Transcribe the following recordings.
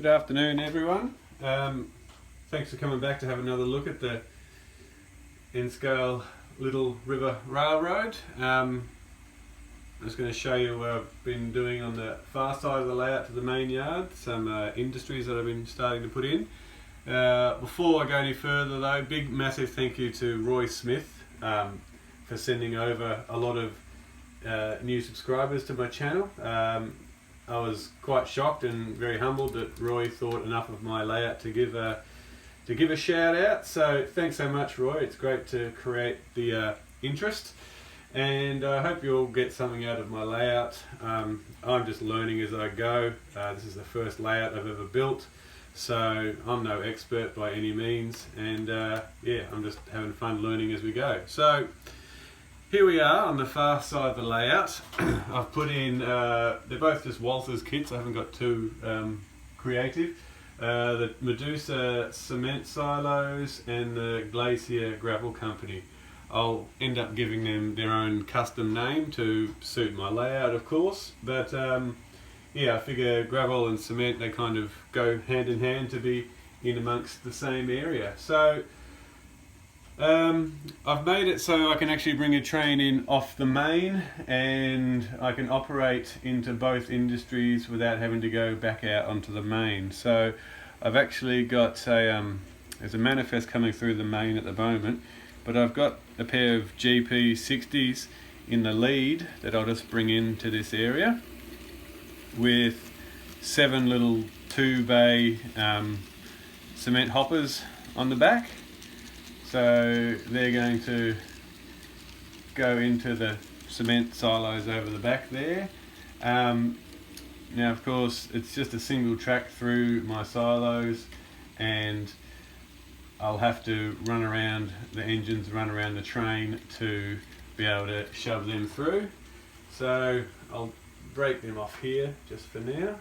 Good afternoon, everyone. Thanks for coming back to have another look at the N-Scale Little River Railroad. I'm just going to show you what I've been doing on the far side of the layout to the main yard, some industries that I've been starting to put in. Before I go any further though, big massive thank you to Roy Smith for sending over a lot of new subscribers to my channel. I was quite shocked and very humbled that Roy thought enough of my layout to give a shout out. So thanks so much, Roy. It's great to create the interest, and I hope you'll get something out of my layout. I'm just learning as I go. This is the first layout I've ever built, so I'm no expert by any means, and yeah, I'm just having fun learning as we go. So here we are on the far side of the layout. I've put in, they're both just Walther's kits, I haven't got too creative. The Medusa cement silos and the Glacier Gravel Company. I'll end up giving them their own custom name to suit my layout, of course, but yeah, I figure gravel and cement, they kind of go hand in hand to be in amongst the same area. So I've made it so I can actually bring a train in off the main, and I can operate into both industries without having to go back out onto the main. So I've actually got there's a manifest coming through the main at the moment, but I've got a pair of GP60s in the lead that I'll just bring into this area with 7 little 2-bay cement hoppers on the back. So they're going to go into the cement silos over the back there. Now of course it's just a single track through my silos, and I'll have to run around the engines, run around the train to be able to shove them through. So I'll break them off here just for now.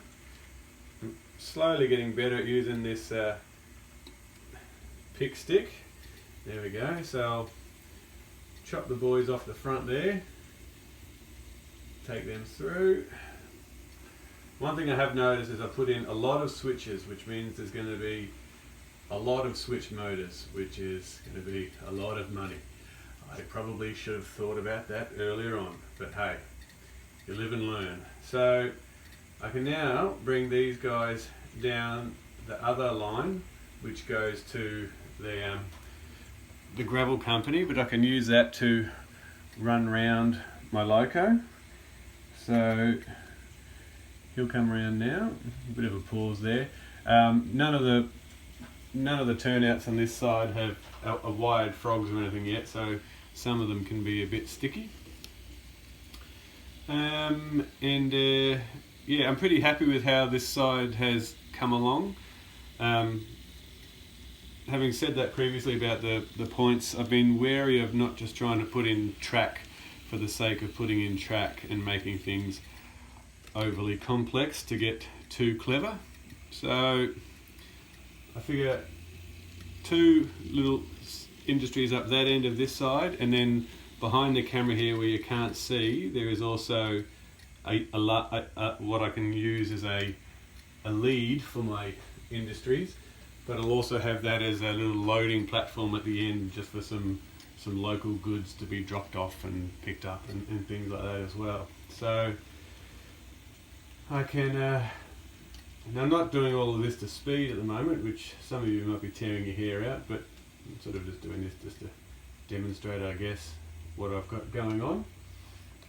I'm slowly getting better at using this pick stick. There we go, so I'll chop the boys off the front there, take them through. One thing I have noticed is I put in a lot of switches, which means there's going to be a lot of switch motors, which is going to be a lot of money. I probably should have thought about that earlier on, but hey, you live and learn. So I can now bring these guys down the other line, which goes to the gravel company, but I can use that to run round my loco. So he'll come around now. A bit of a pause there. None of the turnouts on this side have a wired frogs or anything yet, so some of them can be a bit sticky. Yeah, I'm pretty happy with how this side has come along. Having said that previously about the points, I've been wary of not just trying to put in track for the sake of putting in track and making things overly complex to get too clever. So I figure 2 little industries up that end of this side, and then behind the camera here where you can't see, there is also what I can use as a lead for my industries. But I'll also have that as a little loading platform at the end, just for some local goods to be dropped off and picked up and things like that as well. So I can, and I'm not doing all of this to speed at the moment, which some of you might be tearing your hair out, but I'm sort of just doing this just to demonstrate, I guess, what I've got going on.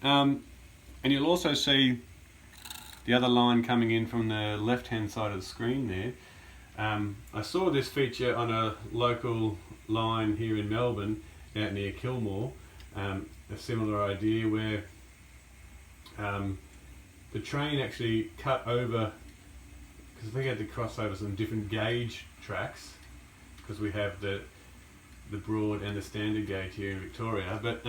And you'll also see the other line coming in from the left hand side of the screen there. I saw this feature on a local line here in Melbourne, out near Kilmore, a similar idea where the train actually cut over, because I think I had to cross over some different gauge tracks, because we have the broad and the standard gauge here in Victoria. But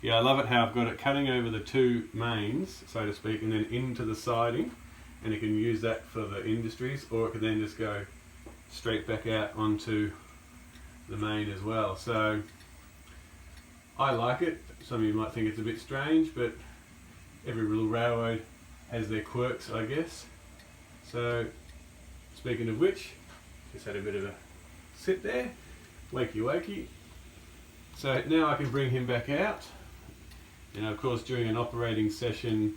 yeah, I love it how I've got it cutting over the 2 mains, so to speak, and then into the siding. And you can use that for the industries, or it can then just go straight back out onto the main as well. So I like it. Some of you might think it's a bit strange, but every little railroad has their quirks, I guess. So speaking of which, just had a bit of a sit there, wakey wakey. So now I can bring him back out. You know, of course, during an operating session,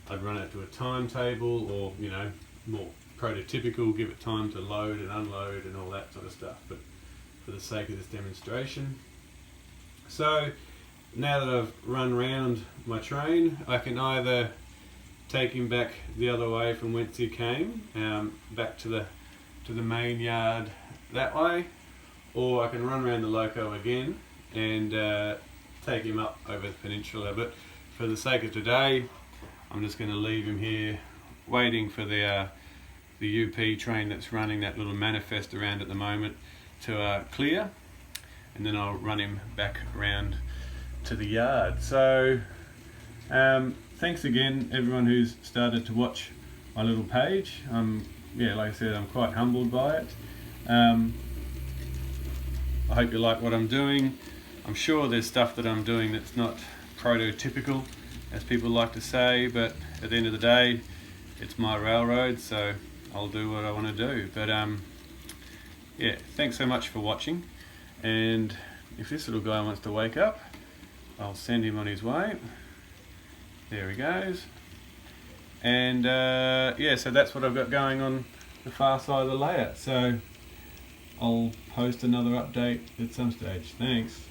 I'd run it to a timetable, or, you know, more prototypical, give it time to load and unload and all that sort of stuff, but for the sake of this demonstration. So now that I've run round my train, I can either take him back the other way from whence he came, back to the main yard that way, or I can run around the loco again and take him up over the peninsula. But for the sake of today, I'm just going to leave him here waiting for the UP train that's running that little manifest around at the moment to clear, and then I'll run him back around to the yard. So thanks again everyone who's started to watch my little page. Yeah, like I said, I'm quite humbled by it. I hope you like what I'm doing. I'm sure there's stuff that I'm doing that's not prototypical, as people like to say, but at the end of the day, it's my railroad, so I'll do what I want to do. But yeah, thanks so much for watching, and if this little guy wants to wake up, I'll send him on his way. There he goes. And yeah, so that's what I've got going on the far side of the layout. So I'll post another update at some stage. Thanks.